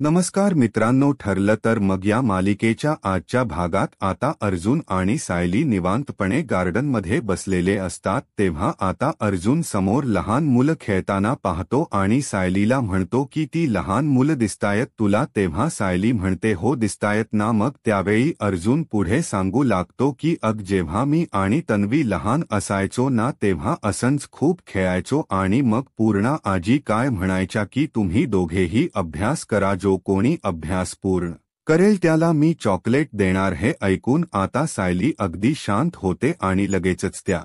नमस्कार मित्रांनो, ठरलं तर मग या मालिकेच्या आजच्या भागात आता अर्जुन आणि सायली निवांतपणे गार्डनमध्ये बसलेले असतात तेव्हा आता अर्जुन समोर लहान मुलं खेळताना पाहतो आणि सायलीला म्हणतो की ती लहान मुलं दिसतायत तुला, तेव्हा सायली म्हणते हो दिसतायत ना. मग त्यावेळी अर्जुन पुढे सांगू लागतो की जेव्हा मी आणि तन्वी लहान असायचो ना तेव्हा असंच खूप खेळायचो आणि मग पूर्णा आजी काय म्हणायच्या की तुम्ही दोघेही अभ्यास करा, जो कोणी अभ्यास पूर्ण करेल त्याला मी चॉकलेट देणार. हे ऐकून आता सायली अगदी शांत होते आणि लगेचच त्या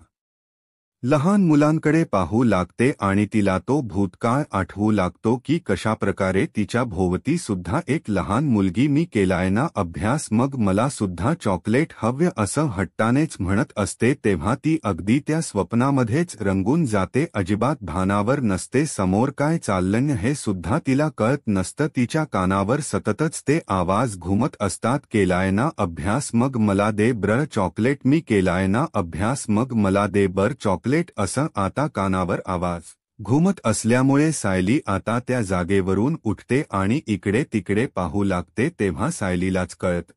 लहान मुलांकडे पाहू लागते आणि तिला तो भूतकाळ आठवू लागतो की कशाप्रकारे तिच्या भोवती सुद्धा एक लहान मुलगी मी केलाय ना अभ्यास, मग मला सुद्धा चॉकलेट हव्य असं हट्टानेच म्हणत असते. तेव्हा ती अगदी त्या स्वप्नामध्येच रंगून जाते, अजिबात भानावर नसते समोर काय चाललंय हे सुद्धा तिला कळत नसतं. तिच्या कानावर सततच ते आवाज घुमत असतात, केलाय ना अभ्यास मग मला दे ब्र चॉकलेट, मी केलाय ना अभ्यास मग मला दे बर चॉकलेट, असं आता कानावर आवाज घुमत असल्यामुळे सायली आता त्या जागेवरून उठते आणि इकडे तिकडे पाहू लागते. तेव्हा सायलीलाच कळत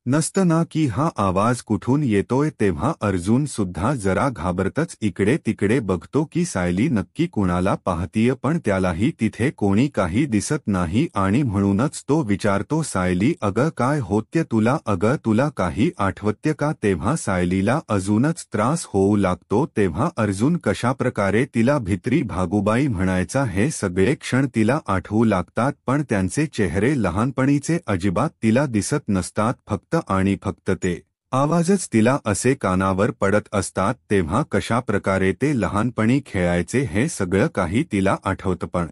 नसतं ना की हा आवाज कुठून येतोय. तेव्हा अर्जुन सुद्धा जरा घाबरतच इकडे तिकडे बघतो की सायली नक्की कुणाला पाहतीय, पण त्यालाही तिथे कोणी काही दिसत नाही आणि म्हणूनच तो विचारतो सायली अगं काय होत्य तुला, अगं तुला काही आठवत्य का. तेव्हा सायलीला अजूनच त्रास होऊ लागतो. तेव्हा अर्जुन कशाप्रकारे तिला भित्री भागूबाई म्हणायचा हे सगळे क्षण तिला आठवू लागतात, पण त्यांचे चेहरे लहानपणीचे अजिबात तिला दिसत नसतात, फक्त आणि फक्त ते आवाजच तिला असे कानावर पडत असतात. तेव्हा कशाप्रकारे ते लहानपणी खेळायचे हे सगळं काही तिला आठवतं, पण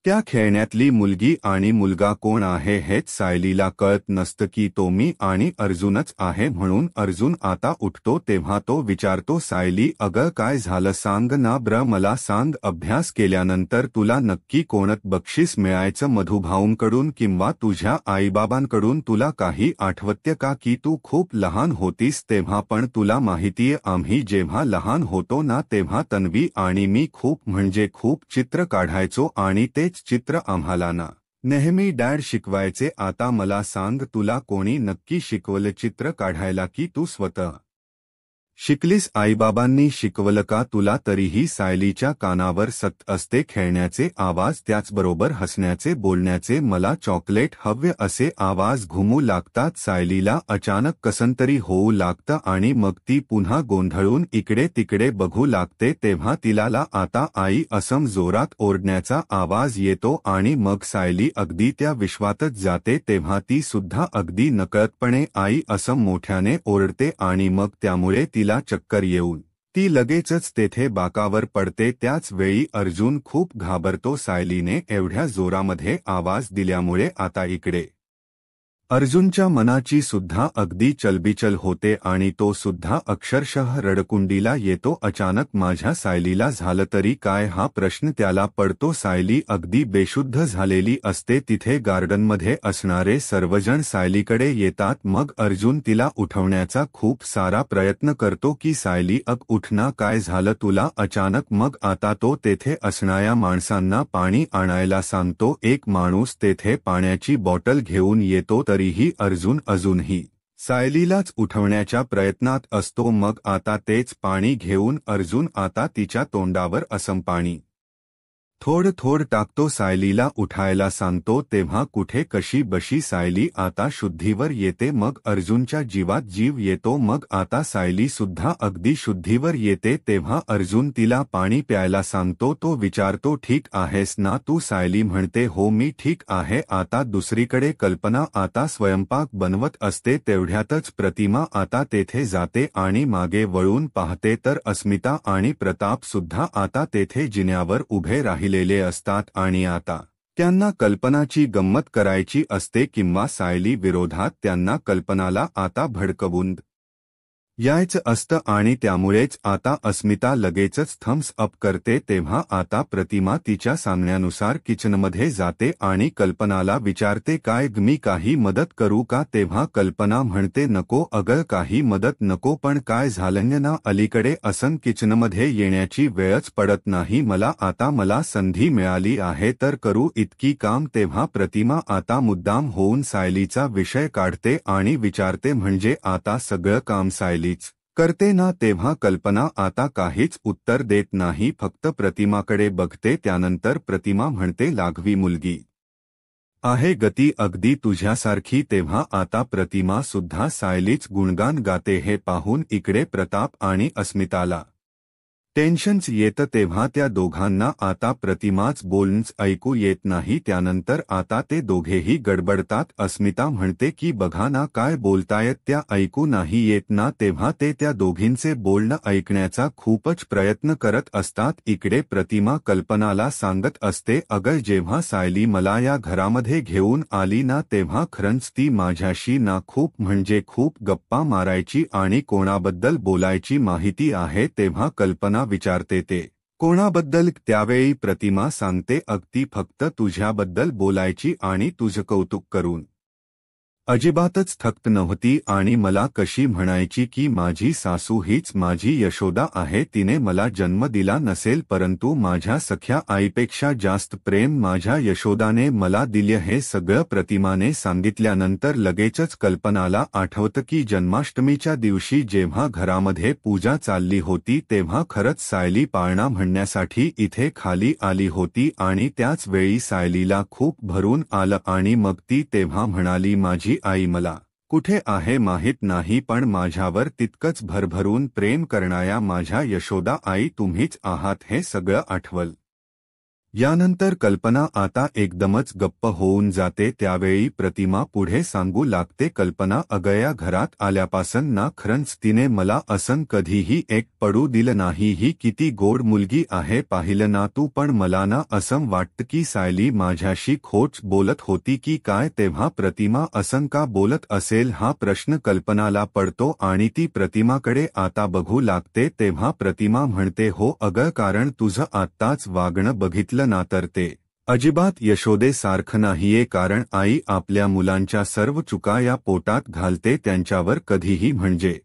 त्या खेळण्यातली मुलगी आणि मुलगा कोण आहे हेच सायलीला कळत नसतं की तो मी आणि अर्जुनच आहे. म्हणून अर्जुन आता उठतो तेव्हा तो विचारतो सायली अगं काय झालं सांग ना ब्र, मला सांग अभ्यास केल्यानंतर तुला नक्की कोणत बक्षीस मिळायचं, मधुभाऊंकडून किंवा तुझ्या आईबाबांकडून तुला काही आठवत्य का की तू खूप लहान होतीस तेव्हा, पण तुला माहितीये आम्ही जेव्हा लहान होतो ना तेव्हा तन्वी आणि मी खूप म्हणजे खूप चित्र काढायचो आणि तेच चित्र आम्हाला ना नेहमी डॅड शिकवायचे. आता मला सांग तुला कोणी नक्की शिकवलं चित्र काढायला की तू स्वतः शिकलीस, आईबाबांनी शिकवलं का तुला. तरीही सायलीच्या कानावर सतत असते खेळण्याचे आवाज, त्याचबरोबर हसण्याचे बोलण्याचे, मला चॉकलेट हव्य असे आवाज घुमू लागतात. सायलीला अचानक कसंतरी होऊ लागतं आणि मग ती पुन्हा गोंधळून इकडे तिकडे बघू लागते. तेव्हा तिला आता आई असं जोरात ओरडण्याचा आवाज येतो आणि मग सायली अगदी त्या विश्वातच जाते. तेव्हा ती सुद्धा अगदी नकळतपणे आई असं मोठ्याने ओरडते आणि मग त्यामुळे तिला चक्कर येऊन ती लगेचच तेथे बाकावर पडते. त्याच वेळी अर्जुन खूप घाबरतो. सायलीने एवढ्या जोरामध्ये आवाज दिल्यामुळे आता इकडे अर्जुनच्या मनाची सुद्धा अगदी चलबिचल होते आणि तो सुद्धा अक्षरशः रडकुंडीला येतो. अचानक माझ्या सायलीला झालं तरी काय हा प्रश्न त्याला पडतो. सायली अगदी बेशुद्ध झालेली असते. तिथे गार्डनमध्ये असणारे सर्वजण सायलीकडे येतात. मग अर्जुन तिला उठवण्याचा खूप सारा प्रयत्न करतो की सायली उठ ना, काय झालं तुला अचानक. मग आता तो तेथे असणाऱ्या माणसांना पाणी आणायला सांगतो. एक माणूस तेथे पाण्याची बॉटल घेऊन येतो. तरीही अर्जुन अजूनही सायलीलाच उठवण्याच्या प्रयत्नात असतो. मग आता तेच पाणी घेऊन अर्जुन आता तिच्या तोंडावर असं पाणी थोडं टाकतो. सायलीला उठायला सांगतो. तेव्हा कुठे कशी बशी सायली आता शुद्धीवर येते. मग अर्जुनच्या जीवात जीव येतो. मग आता सायली सुद्धा अगदी शुद्धीवर येते. तेव्हा अर्जुन तिला पाणी प्यायला सांगतो. तो विचारतो ठीक आहेस ना तू. सायली म्हणते हो मी ठीक आहे. आता दुसरीकडे कल्पना आता स्वयंपाक बनवत असते. तेवढ्यातच प्रतिमा आता तेथे जाते आणि मागे वळून पाहते तर अस्मिता आणि प्रताप सुद्धा आता तेथे जिन्यावर उभे राहिलेले असतात आणि आता त्यांना कल्पनाची गंमत करायची असते किंवा सायली विरोधात त्यांना कल्पनाला आता भडकवून यायचं असतं आणि त्यामुळेच आता अस्मिता लगेचच थम्स अप करते. तेव्हा आता प्रतिमा तिच्या सांगण्यानुसार किचनमध्ये जाते आणि कल्पनाला विचारते, काय मी काही मदत करू का? तेव्हा कल्पना म्हणते, नको अगं, काही मदत नको, पण काय झालं ना, अलीकडे असं किचनमध्ये येण्याची वेळच पडत नाही मला. आता मला संधी मिळाली आहे तर करू इतकी काम. तेव्हा प्रतिमा आता मुद्दाम होऊन सायलीचा विषय काढते आणि विचारते, म्हणजे आता सगळं काम सायलीच करते ना? तेव्हा कल्पना आता काहीच उत्तर देत नाही, फक्त प्रतिमाकडे बघते. त्यानंतर प्रतिमा म्हणते, लागवी मुलगी आहे गती अगदी तुझ्यासारखी. तेव्हा आता प्रतिमा सुद्धा सायलीच गुणगान गाते. हे पाहून इकडे प्रताप आणि अस्मिताला टेन्शन्स येतं. तेव्हा त्या दोघांना आता प्रतिमाच बोलणंच ऐकू येत नाही. त्यानंतर आता ते दोघेही गडबडतात. अस्मिता म्हणते की बघा ना, काय बोलतायत त्या ऐकू नाही येत ना? तेव्हा ते त्या दोघींचे बोलणं ऐकण्याचा खूपच प्रयत्न करत असतात. इकडे प्रतिमा कल्पनाला सांगत असते, अगं, जेव्हा सायली मला या घरामध्ये घेऊन आली ना, तेव्हा खरंच ती माझ्याशी ना खूप म्हणजे खूप गप्पा मारायची आणि कोणाबद्दल बोलायची माहिती आहे? तेव्हा कल्पना विचारते, ते कोणाबद्दल? त्यावेळी प्रतिमा सांगते, अगदी फक्त तुझ्याबद्दल बोलायची आणि तुझं कौतुक करून अजिबातच थकत नव्हती आणि मला कशी म्हणायची की माझी सासू हीच माझी यशोदा आहे. तिने मला जन्म दिला नसेल, परंतु माझ्या सख्या आईपेक्षा जास्त प्रेम माझ्या यशोदाने मला दिले. हे सगळं प्रतिमाने सांगितल्यानंतर लगेचच कल्पनाला आठवतं की जन्माष्टमीच्या दिवशी जेव्हा घरामध्ये पूजा चालली होती, तेव्हा खरंच सायली पाळणा म्हणण्यासाठी इथे खाली आली होती आणि त्याच वेळी सायलीला खूप भरून आलं आणि मग ती तेव्हा म्हणाली, माझी आई मला कुठे आहे माहीत नाही, पण माझ्यावर तितकंच भरभरून प्रेम करणाऱ्या माझ्या यशोदा आई तुम्हीच आहात. हे सगळं आठवलं. यानंतर कल्पना आता एकदमच गप्प होऊन जाते. त्यावेळी प्रतिमा पुढे सांगू लागते, कल्पना अगं, या घरात आल्यापासून ना खरंच तिने मला असं कधीही एक पडू दिलं नाही. ही किती गोड मुलगी आहे पाहिलं ना तू? पण मला ना असं वाटतं की सायली माझ्याशी खोट बोलत होती की काय? तेव्हा प्रतिमा असं का बोलत असेल हा प्रश्न कल्पनाला पडतो आणि ती प्रतिमाकडे आता बघू लागते. तेव्हा प्रतिमा म्हणते, हो अगं, कारण तुझं आत्ताच वागणं बघितलं ना तर ते अजिबात यशोदेसारखं नाहीये. कारण आई आपल्या मुलांच्या सर्व चुका या पोटात घालते, त्यांच्यावर कधीही म्हणजे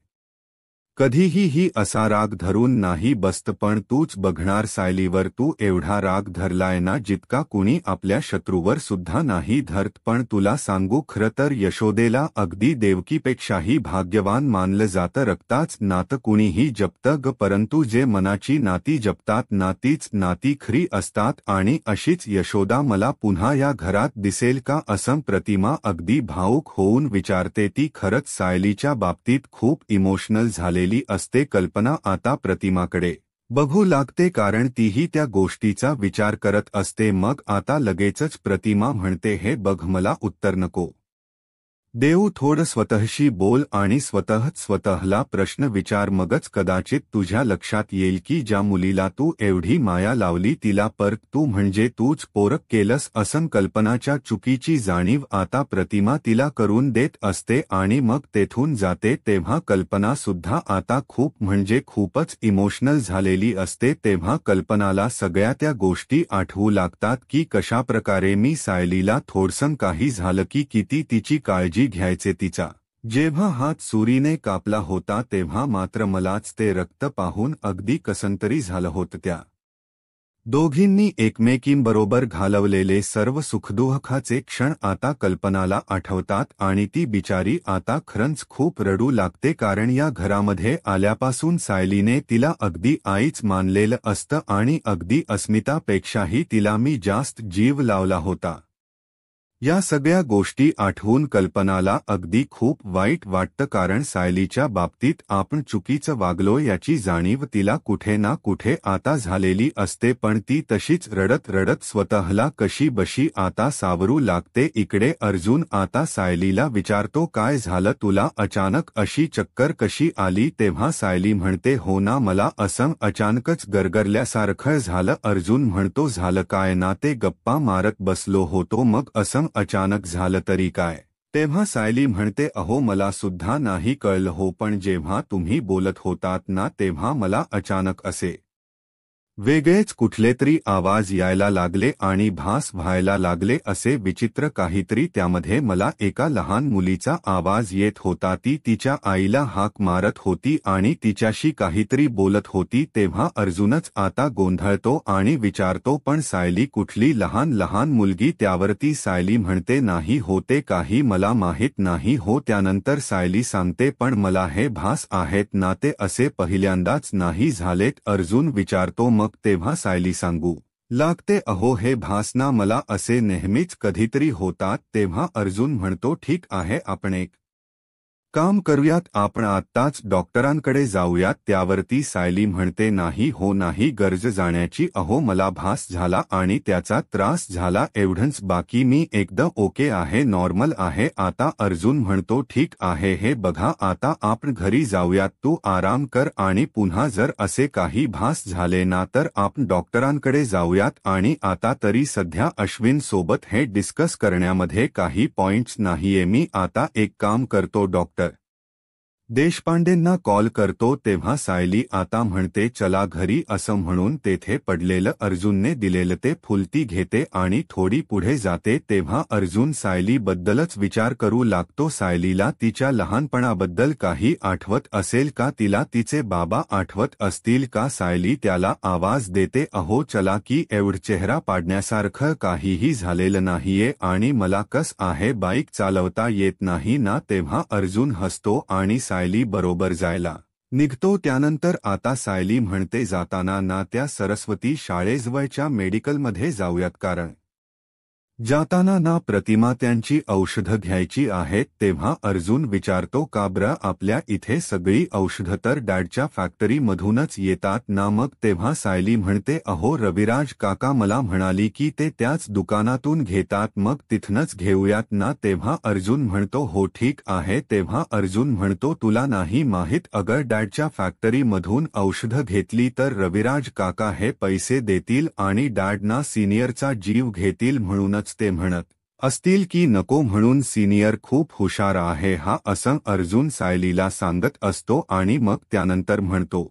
कधीही ही असा राग धरून नाही बसत. पण तूच बघणार सायलीवर तू एवढा राग धरलाय ना जितका कुणी आपल्या शत्रूवर सुद्धा नाही धरत. पण तुला सांगू, खरं तर यशोदेला अगदी देवकीपेक्षाही भाग्यवान मानलं जातं. रक्ताच नातं कुणीही जपतं ग, परंतु जे मनाची नाती जपतात ना तीच नाती खरी असतात. आणि अशीच यशोदा मला पुन्हा या घरात दिसेल का? असं प्रतिमा अगदी भावूक होऊन विचारते. ती खरंच सायलीच्या बाबतीत खूप इमोशनल झालेली असते. कल्पना आता प्रतिमाकडे बघू लागते, कारण तीही त्या गोष्टीचा विचार करत असते. मग आता लगेचच प्रतिमा म्हणते, हे बघ, मला उत्तर नको देऊ, थोडं स्वतःशी बोल आणि स्वतःला प्रश्न विचार. मगच कदाचित तुझ्या लक्षात येईल की ज्या मुलीला तू एवढी माया लावली तिला परत तू म्हणजे तूच पोरक केलंस. असं कल्पनाच्या चुकीची जाणीव आता प्रतिमा तिला करून देत असते आणि मग तेथून जाते. तेव्हा कल्पना सुद्धा आता खूप म्हणजे खूपच इमोशनल झालेली असते. तेव्हा कल्पनाला सगळ्या त्या गोष्टी आठवू लागतात की कशाप्रकारे मी सायलीला थोडसं काही झालं की किती तिची काळजी घ्यायचे. तिचा जेव्हा हात सुरीने कापला होता तेव्हा मात्र मलाच ते रक्त पाहून अगदी कसंतरी झालं होतं. त्या दोघींनी एकमेकींबरोबर घालवलेले सर्व सुखदुःखाचे क्षण आता कल्पनाला आठवतात आणि ती बिचारी आता खरंच खूप रडू लागते. कारण या घरामध्ये आल्यापासून सायलीने तिला अगदी आईच मानलेलं असतं आणि अगदी अस्मितापेक्षाही तिला मी जास्त जीव लावला होता. या सगळ्या गोष्टी आठवून कल्पनाला अगदी खूप वाईट वाटतं. कारण सायलीच्या बाबतीत आपण चुकीचं वागलो याची जाणीव तिला कुठे ना कुठे आता झालेली असते. पण ती तशीच रडत रडत स्वतःला कशी बशी आता सावरू लागते. इकडे अर्जुन आता सायलीला विचारतो, काय झालं तुला? अचानक अशी चक्कर कशी आली? तेव्हा सायली म्हणते, हो ना, मला असं अचानकच गरगरल्यासारखं झालं. अर्जुन म्हणतो, झालं काय ना? ते गप्पा मारत बसलो होतो, मग असं अचानक झालं तरी काय? तेव्हा सायली म्हणते, अहो मला सुद्धा नाही कळलं हो, पण जेव्हा तुम्ही बोलत होतात ना तेव्हा मला अचानक असे वेगळेच कुठलेतरी आवाज यायला लागले आणि भास व्हायला लागले, असे विचित्र काहीतरी त्यामध्ये. मला एका लहान मुलीचा आवाज येत होता, ती तिच्या आईला हाक मारत होती आणि तिच्याशी काहीतरी बोलत होती. तेव्हा अर्जुनच आता गोंधळतो आणि विचारतो, पण सायली कुठली लहान लहान मुलगी? त्यावरती सायली म्हणते, नाही होते काही मला माहीत नाही हो. त्यानंतर सायली सांगते, पण मला हे भास आहेत ना ते असे पहिल्यांदाच नाही झालेत. अर्जुन विचारतो, मग तेव्हा सायली सांगू लागते, अहो हे भास ना मला असे नेहमीच कधीतरी होतात. तेव्हा अर्जुन म्हणतो, ठीक आहे, आपण एक काम करूयात, आपण आत्ताच डॉक्टरांकडे जाऊयात. त्यावरती सायली म्हणते, नाही हो नाही गरज जाण्याची, अहो मला भास झाला आणि त्याचा त्रास झाला एवढंच, बाकी मी एकदम ओके आहे, नॉर्मल आहे. आता अर्जुन म्हणतो, ठीक आहे, हे बघा आता आपण घरी जाऊयात, तू आराम कर आणि पुन्हा जर असे काही भास झाले ना तर आपण डॉक्टरांकडे जाऊयात. आणि आता तरी सध्या अश्विन सोबत हे डिस्कस करण्यामध्ये काही पॉइंट्स नाहीये. मी आता एक काम करतो, डॉक्टर देशपांडेंना कॉल करतो. तेव्हा सायली आता म्हणते, चला घरी, असं म्हणून तेथे पडलेलं अर्जुनने दिलेलं ते फुलती घेते आणि थोडी पुढे जाते. तेव्हा अर्जुन सायलीबद्दलच विचार करू लागतो. सायलीला तिच्या लहानपणाबद्दल काही आठवत असेल का? तिला तिचे बाबा आठवत असतील का? सायली त्याला आवाज देते, अहो चला की, एवढं चेहरा पाडण्यासारखं काहीही झालेलं नाहीये आणि मला कस आहे, बाईक चालवता येत नाही ना? तेव्हा अर्जुन हसतो आणि सायली बरोबर जायला निघतो. त्यानंतर आता सायली म्हणते, जाताना ना त्या सरस्वती शाळेजवळच्या मेडिकलमध्ये जाऊयात, कारण जाताना ना प्रतिमा त्यांची औषधं घ्यायची आहेत. तेव्हा अर्जुन विचारतो, का बरं, आपल्या इथे सगळी औषधं तर डॅडच्या फॅक्टरीमधूनच येतात ना? मग तेव्हा सायली म्हणते, अहो रविराज काका मला म्हणाली की ते त्याच दुकानातून घेतात, मग तिथनच घेऊयात ना? तेव्हा अर्जुन म्हणतो, हो ठीक आहे. तेव्हा अर्जुन म्हणतो, तुला नाही माहीत, अगर डॅडच्या फॅक्टरीमधून औषधं घेतली तर रविराज काका हे पैसे देतील आणि डॅडना सिनियरचा जीव घेतील, म्हणूनच ते म्हणत असतील की नको, म्हणून सिनियर खूप हुशार आहे हा, असं अर्जुन सायलीला सांगत असतो. आणि मग त्यानंतर म्हणतो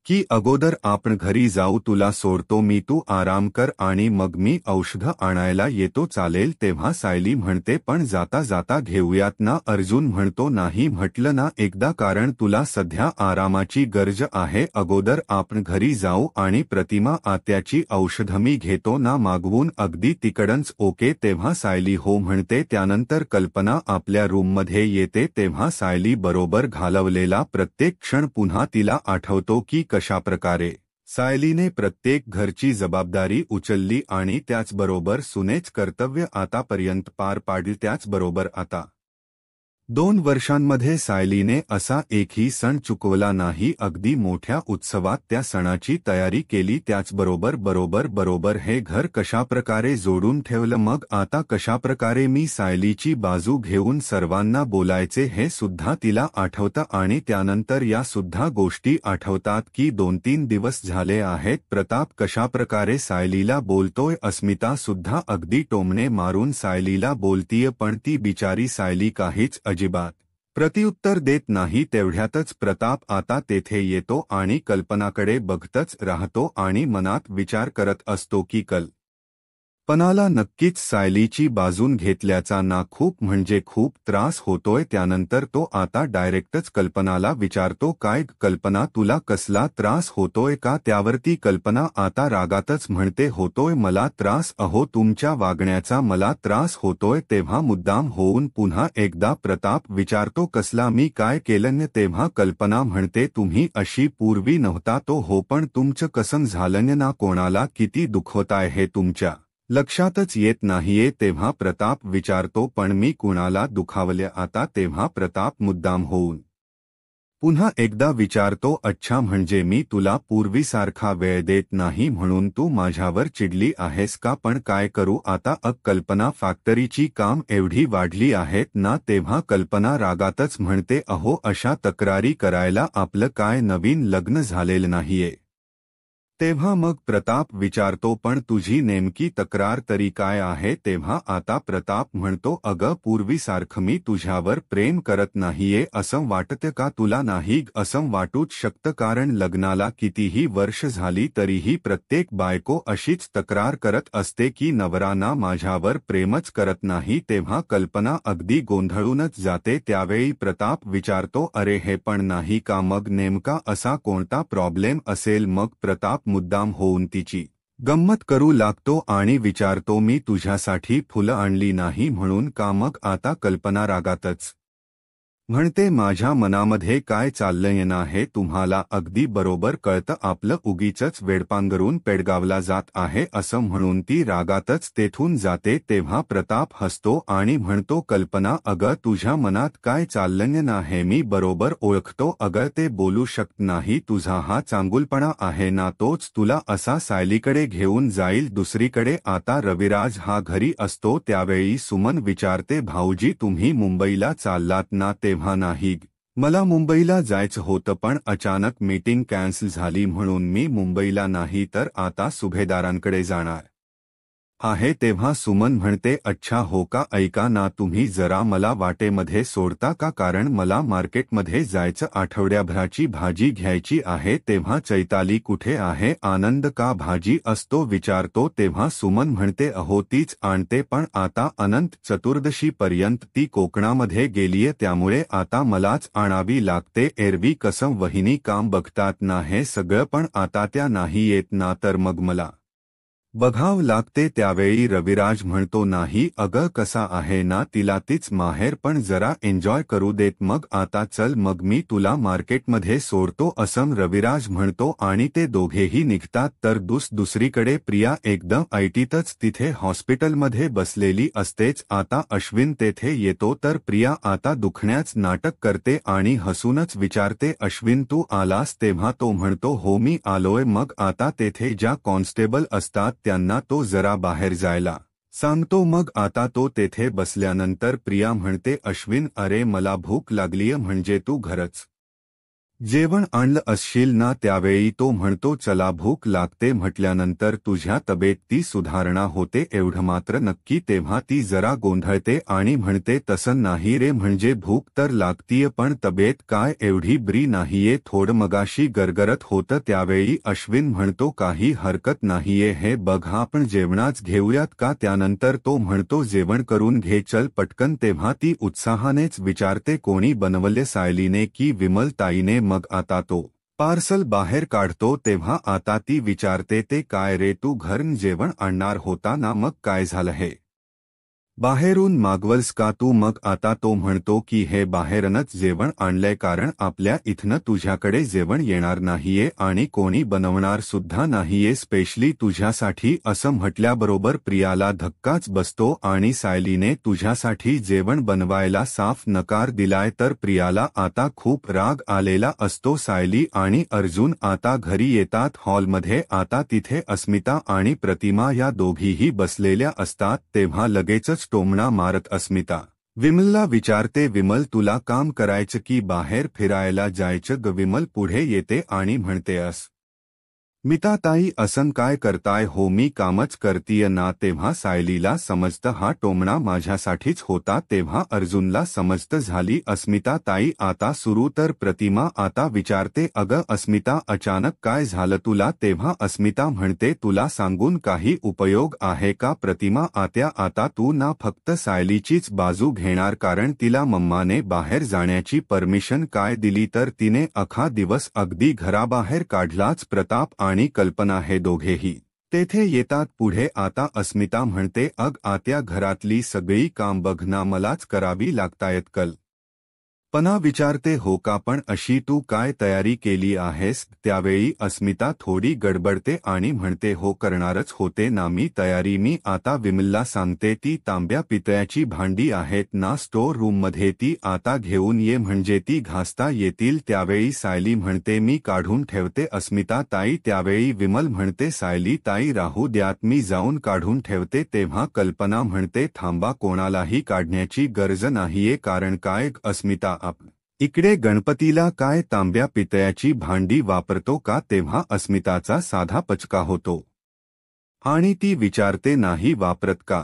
की अगोदर आपण घरी जाऊ, तुला सोडतो मी, तू आराम कर आणि मग मी औषधं आणायला येतो, चालेल? तेव्हा सायली म्हणते, पण जाता जाता घेऊयात ना? अर्जुन म्हणतो, नाही म्हटलं ना एकदा, कारण तुला सध्या आरामाची गरज आहे. अगोदर आपण घरी जाऊ आणि प्रतिमा आत्याची औषधं मी घेतो ना मागवून, अगदी तिकडंच, ओके? तेव्हा सायली हो म्हणते. त्यानंतर कल्पना आपल्या रूममध्ये येते. तेव्हा सायली बरोबर घालवलेला प्रत्येक क्षण पुन्हा तिला आठवतो की कशाप्रकारे सायलीने प्रत्येक घरची जबाबदारी उचलली आणि त्याचबरोबर सुनेच कर्तव्य आतापर्यंत पार पाडली. त्याचबरोबर आता 2 वर्षांमध्ये सायलीने असा एकही सण चुकवला नाही. अगदी मोठ्या उत्सवात त्या सणाची तयारी केली. त्याचबरोबर हे घर कशाप्रकारे जोडून ठेवलं, मग आता कशाप्रकारे मी सायलीची बाजू घेऊन सर्वांना बोलायचे हे सुद्धा तिला आठवतं. आणि त्यानंतर या सुद्धा गोष्टी आठवतात की 2-3 दिवस झाले आहेत प्रताप कशाप्रकारे सायलीला बोलतोय. अस्मिता सुद्धा अगदी टोमणे मारून सायलीला बोलतीय, पण ती बिचारी सायली काहीच अजिबात प्रत्युत्तर देत नाही. तेवढ्यातच प्रताप आता तेथे येतो आणि कल्पनाकडे बघतच राहतो आणि मनात विचार करत असतो की कल्पनाला नक्कीच सायलीची बाजून घेतल्याचा ना खूप म्हणजे खूप त्रास होतोय. त्यानंतर तो आता डायरेक्टच कल्पनाला विचारतो, काय कल्पना, तुला कसला त्रास होतोय का? त्यावरती कल्पना आता रागातच म्हणते, होतोय मला त्रास, अहो तुमच्या वागण्याचा मला त्रास होतोय. तेव्हा मुद्दाम होऊन पुन्हा एकदा प्रताप विचारतो, कसला, मी काय केलं? तेव्हा कल्पना म्हणते, तुम्ही अशी पूर्वी नव्हता तो, हो पण तुमचं कसं झालं ना? कोणाला किती दुखवताय हे तुमच्या लक्षातच येत नाहीये. तेव्हा प्रताप विचारतो, पण मी कुणाला दुखावले आता? तेव्हा प्रताप मुद्दाम होऊन पुन्हा एकदा विचारतो, अच्छा म्हणजे मी तुला पूर्वीसारखा वेळ देत नाही म्हणून तू माझ्यावर चिडली आहेस का? पण काय करू आता, कल्पना फॅक्टरीची काम एवढी वाढली आहेत ना? तेव्हा कल्पना रागातच म्हणते, अहो अशा तक्रारी करायला आपलं काय नवीन लग्न झालेलं नाहीये तेव्हा मग प्रताप विचारतो, पण तुझी नेमकी तक्रार तरी काय आहे? तेव्हा आता प्रताप म्हणतो, अगं पूर्वीसारखं मी तुझ्यावर प्रेम करत नाहीये असं वाटतं का तुला? नाही असं वाटूच शकतं, कारण लग्नाला कितीही वर्ष झाली तरीही प्रत्येक बायको अशीच तक्रार करत असते की नवरा ना माझ्यावर प्रेमच करत नाही. तेव्हा कल्पना अगदी गोंधळूनच जाते. त्यावेळी प्रताप विचारतो, अरे हे पण नाही का? मग नेमका असा कोणता प्रॉब्लेम असेल? मग प्रताप मुद्दाम होऊन तिची गंमत करू लागतो आणि विचारतो, मी तुझ्यासाठी फुलं आणली नाही म्हणून का? मग आता कल्पना रागातच म्हणते, माझ्या मनामध्ये काय चाललंय ना हे तुम्हाला अगदी बरोबर कळतं. आपलं उगीचच वेडपांगरून पेडगावला जात आहे असं म्हणून ती रागातच तेथून जाते. तेव्हा प्रताप हसतो आणि म्हणतो, कल्पना अगं तुझ्या मनात काय चाललंय ना हे मी बरोबर ओळखतो. अगं ते बोलू शकत नाही. तुझा हा चांगुलपणा आहे ना तोच तुला असा सायलीकडे घेऊन जाईल दुसरीकडे. आता रविराज हा घरी असतो. त्यावेळी सुमन विचारते, भाऊजी तुम्ही मुंबईला चाललात ना? तेव्हा नाही, मला मुंबईला जायचं होतं पण अचानक मीटिंग कॅन्सल झाली म्हणून मी मुंबईला नाही तर आता सुभेदारांकडे जाणार आहे. तेव्हा सुमन म्हणते, अच्छा हो का? ऐका ना, तुम्ही जरा मला वाटेमध्ये सोडता का? कारण मला मार्केटमध्ये जायचं, आठवड्याभराची भाजी घ्यायची आहे. तेव्हा चैताली कुठे आहे? आनंद का भाजी असतो विचारतो. तेव्हा सुमन म्हणते, अहो तीच आणते, पण आता अनंत चतुर्दशीपर्यंत ती कोकणामध्ये गेलीये त्यामुळे आता मलाच आणावी लागते. एरवी कसं वहिनी काम बघतात ना हे सगळं, पण आता त्या नाही येत ना तर मग मला बघावं लागते. त्यावेळी रविराज म्हणतो, नाही अगं कसा आहे ना तिला तीच माहेर, पण जरा एन्जॉय करू देत. मग आता चल, मग मी तुला मार्केटमध्ये सोडतो असं रविराज म्हणतो आणि ते दोघेही निघतात. तर दुसरीकडे प्रिया एकदम ऐटीतच तिथे हॉस्पिटलमध्ये बसलेली असतेच. आता अश्विन तेथे येतो तर प्रिया आता दुखण्याच नाटक करते आणि हसूनच विचारते, अश्विन तू आलास? तेव्हा तो म्हणतो, हो मी आलोय. मग आता तेथे ज्या कॉन्स्टेबल असतात त्यांना तो जरा बाहेर जायला सांगतो. मग आता तो तेथे बसल्यानंतर प्रिया म्हणते, अश्विन अरे मला भूक लागलीय, म्हणजे तू घरच जेवण आणलं असशील ना? त्यावेळी तो म्हणतो, चला भूक लागते म्हटल्यानंतर तुझ्या तब्येतीत सुधारणा होते एवढं मात्र नक्की? तेव्हा ती जरा गोंधळते आणि म्हणते, तसं नाही रे, म्हणजे भूक तर लागतीये पण तब्येत काय एवढी बरी नाहीये, थोडं मगाशी गरगरत होतं. त्यावेळी अश्विन म्हणतो, काही हरकत नाहीये, हे बघ आपण जेवणाच घेऊयात का? त्यानंतर तो म्हणतो, जेवण करून घे चल पटकन. तेव्हा ती उत्साहानेच विचारते, कोणी बनवले? सायलीने की विमलताईने? मग आता तो पार्सल बाहेर काढतो. तेव्हा आता ती विचारते, ते काय रे, तू घरून जेवण आणणार होता ना? मग काय झालं, हे बाहेरून मागवलस का तू? मग आता तो म्हणतो की हे बाहेरनच जेवण आणलंय, कारण आपल्या इथनं तुझ्याकडे जेवण येणार नाहीये आणि कोणी बनवणार सुद्धा नाहीये स्पेशली तुझ्यासाठी. असं म्हटल्याबरोबर प्रियाला धक्काच बसतो आणि सायलीने तुझ्यासाठी जेवण बनवायला साफ नकार दिलाय. तर प्रियाला आता खूप राग आलेला असतो. सायली आणि अर्जुन आता घरी येतात. हॉलमध्ये आता तिथे अस्मिता आणि प्रतिमा या दोघीही बसलेल्या असतात. तेव्हा लगेचच टोमणा मारत अस्मिता विमलला विचारते, विमल तुला काम करायचं की बाहेर फिरायला जायचं ग? विमल पुढे येते आणि म्हणते, मिताताई असं काय करताय हो? मी कामच करतीय ना. तेव्हा सायलीला समजतं हा टोमणा माझ्यासाठीच होता. तेव्हा अर्जुनला समजतं झाली अस्मिता ताई आता सुरू. तर प्रतिमा आता विचारते, अगं अस्मिता अचानक काय झालं तुला? तेव्हा अस्मिता म्हणते, तुला सांगून काही उपयोग आहे का? प्रतिमा आत्या आता तू ना फक्त सायलीचीच बाजू घेणार, कारण तिला मम्माने बाहेर जाण्याची परमिशन काय दिली तर तिने अख्खा दिवस अगदी घराबाहेर काढलाच. प्रताप आणि कल्पना हे दोघेही तेथे येतात. पुढे आता अस्मिता म्हणते, आत्या घरातली सगळी काम बघना मलाच करावी लागतायत. कल्पना विचारते, हो का? पण अशी तू काय तयारी केली आहेस? त्यावेळी अस्मिता थोडी गडबडते आणि म्हणते, हो करणारच होते ना मी तयारी. मी आता विमलला सांगते, ती तांब्या पितळ्याची भांडी आहेत ना स्टोर रूममध्ये, ती आता घेऊन ये म्हणजे ती घासता येतील. त्यावेळी सायली म्हणते, मी काढून ठेवते अस्मिता ताई. त्यावेळी विमल म्हणते, सायली ताई राहू द्यात, मी जाऊन काढून ठेवते. तेव्हा कल्पना म्हणते, थांबा, कोणालाही काढण्याची गरज नाहीये, कारण काय अस्मिता इकडे गणपतीला काय तांब्या पितळ्याची भांडी वापरतो का तेव्हा अस्मिताचा साधा पचका होतो आणि ती विचारते नाही वापरत का.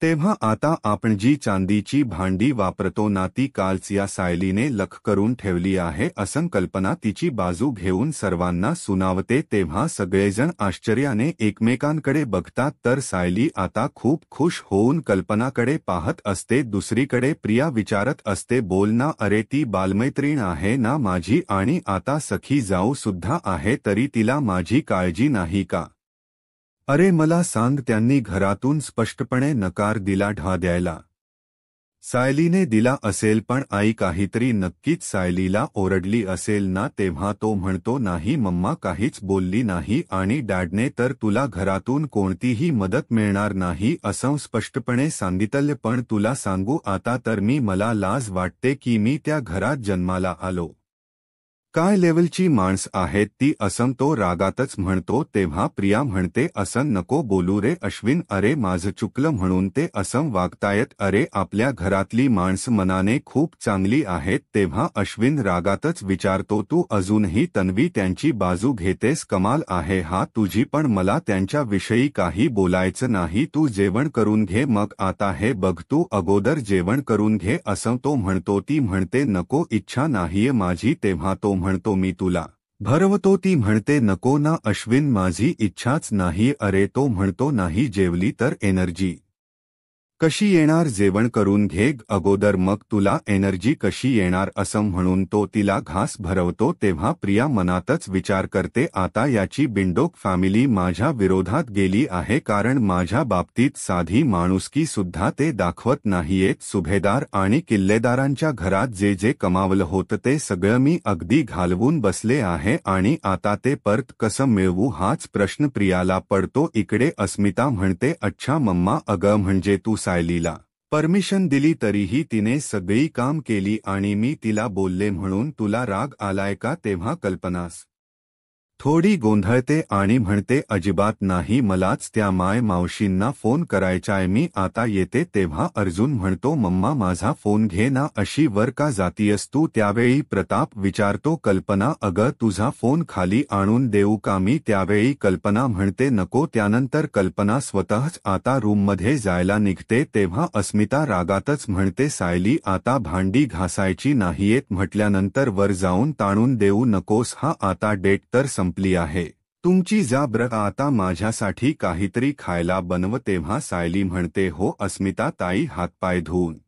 तेव्हा आता आपण जी चांदीची भांडी वापरतो ना ती कालच या सायलीने लख करून ठेवली आहे असं कल्पना तिची बाजू घेऊन सर्वांना सुनावते. तेव्हा सगळेजण आश्चर्याने एकमेकांकडे बघतात तर सायली आता खूप खुश होऊन कल्पनाकडे पाहत असते. दुसरीकडे प्रिया विचारत असते बोल ना अरे ती बालमैत्रीण आहे ना माझी आणि आता सखी जाऊ सुद्धा आहे तरी तिला माझी काळजी नाही का. अरे मला सांग त्यांनी घरातून स्पष्टपणे नकार दिला ढा द्यायला. सायलीने दिला असेल पण आई काहीतरी नक्कीच सायलीला ओरडली असेल ना. तेव्हा तो म्हणतो नाही मम्मा काहीच बोलली नाही आणि डॅडने तर तुला घरातून कोणतीही मदत मिळणार नाही असं स्पष्टपणे सांगितलं. पण तुला सांगू आता तर मला लाज वाटते की मी त्या घरात जन्माला आलो. काय लेवलची माणस आहेत ती असं तो रागातच म्हणतो. तेव्हा प्रिया म्हणते असं नको बोलू रे अश्विन. अरे माझं चुकलं म्हणून ते असं वागतायत. अरे आपल्या घरातली माणस मनाने खूप चांगली आहेत. तेव्हा अश्विन रागातच विचारतो तू अजूनही तन्वी त्यांची बाजू घेतेस कमाल आहे हा तुझी. पण मला त्यांच्याविषयी काही बोलायचं नाही. तू जेवण करून घे मग. आता हे बघ तू अगोदर जेवण करून घे असं तो म्हणतो. ती म्हणते नको इच्छा नाहीये माझी. तेव्हा तो म्हणतो मी तुला भरवतो. ती म्हणते नको ना अश्विन माझी इच्छाच नाही. अरे तो म्हणतो नाही जेवली तर एनर्जी कशी येणार. जेवण करून घे अगोदर मग तुला एनर्जी कशी येणार असं म्हणून तो तिला घास भरवतो. तेव्हा प्रिया मनातच विचार करते आता याची बिंडोक फॅमिली माझ्या विरोधात गेली आहे कारण माझ्या बाबतीत साधी माणुसकी सुद्धा ते दाखवत नाहीयेत. सुभेदार आणि किल्लेदारांच्या घरात जे जे कमावलं होतं ते सगळं मी अगदी घालवून बसले आहे आणि आता ते परत कसं मिळवू हाच प्रश्न प्रियाला पडतो. इकडे अस्मिता म्हणते अच्छा मम्मा अगं म्हणजे तू सायलीला परमिशन दिली तरीही तिने सगळी काम केली आणि मी तिला बोलले म्हणून तुला राग आलाय का. तेव्हा कल्पनास थोडी गोंधळते आणि म्हणते अजिबात नाही मलाच त्या मावशींना फोन करायचाय मी आता येते. तेव्हा अर्जुन म्हणतो मम्मा माझा फोन घे ना अशी वर का जातीयस तू. त्यावेळी प्रताप विचारतो कल्पना अगं तुझा फोन खाली आणून देऊ का मी. त्यावेळी कल्पना म्हणते नको. त्यानंतर कल्पना स्वतःच आता रूममध्ये जायला निघते. तेव्हा अस्मिता रागातच म्हणते सायली आता भांडी घासायची नाहीयेत म्हटल्यानंतर वर जाऊन ताणून देऊ नकोस. हा आता डेट तर संपली आहे तुमची. जा बरं आता माझ्यासाठी काहीतरी खायला बनव. तेव्हा सायली म्हणते हो अस्मिता ताई हातपाय धुवून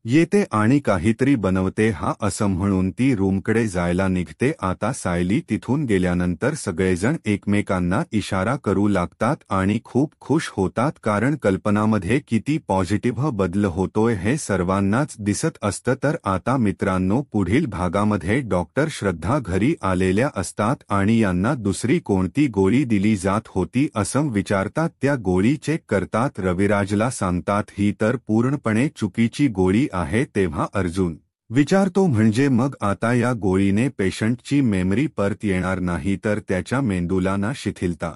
येते आणि काहीतरी बनवते हा असं म्हणून ती रूमकडे जायला निघते. आता सायली तिथून गेल्यानंतर सगळेजण एकमेकांना इशारा करू लागतात आणि खूप खुश होतात कारण कल्पनामध्ये किती पॉझिटिव्ह बदल होतोय हे सर्वांनाच दिसत असतं. तर आता मित्रांनो पुढील भागामध्ये डॉक्टर श्रद्धा घरी आलेल्या असतात आणि यांना दुसरी कोणती गोळी दिली जात होती असं विचारतात. त्या गोळी चेक करतात. रविराजला सांगतात ही तर पूर्णपणे चुकीची गोळी आहे. तेव्हा अर्जुन विचारतो म्हणजे मग आता या गोळीने पेशंटची मेमरी परत येणार नाही तर त्याच्या मेंदूला ना शिथिलता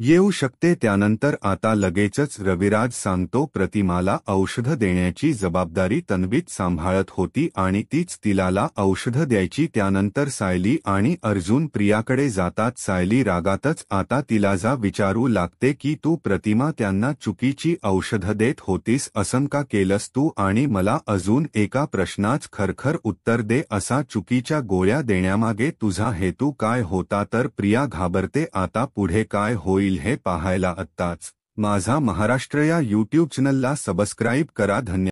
येऊ शकते. त्यानंतर आता लगेचच रविराज सांगतो प्रतिमाला औषध देण्याची जबाबदारी तन्वीच सांभाळत होती आणि तीच तिलाला औषध द्यायची. त्यानंतर सायली आणि अर्जुन प्रियाकडे जातात. सायली रागातच आता तिला जा विचारू लागते की तू प्रतिमा त्यांना चुकीची औषध देत होतीस असं का केलंस तू आणि मला अजून एका प्रश्नाच खरखर उत्तर दे. असा चुकीच्या गोळ्या देण्यामागे तुझा हेतू काय होता. तर प्रिया घाबरते. आता पुढे काय होईल हे पाहायला आत्ताच माझा महाराष्ट्र या यूट्यूब चॅनलला सबस्क्राईब करा. धन्यवाद.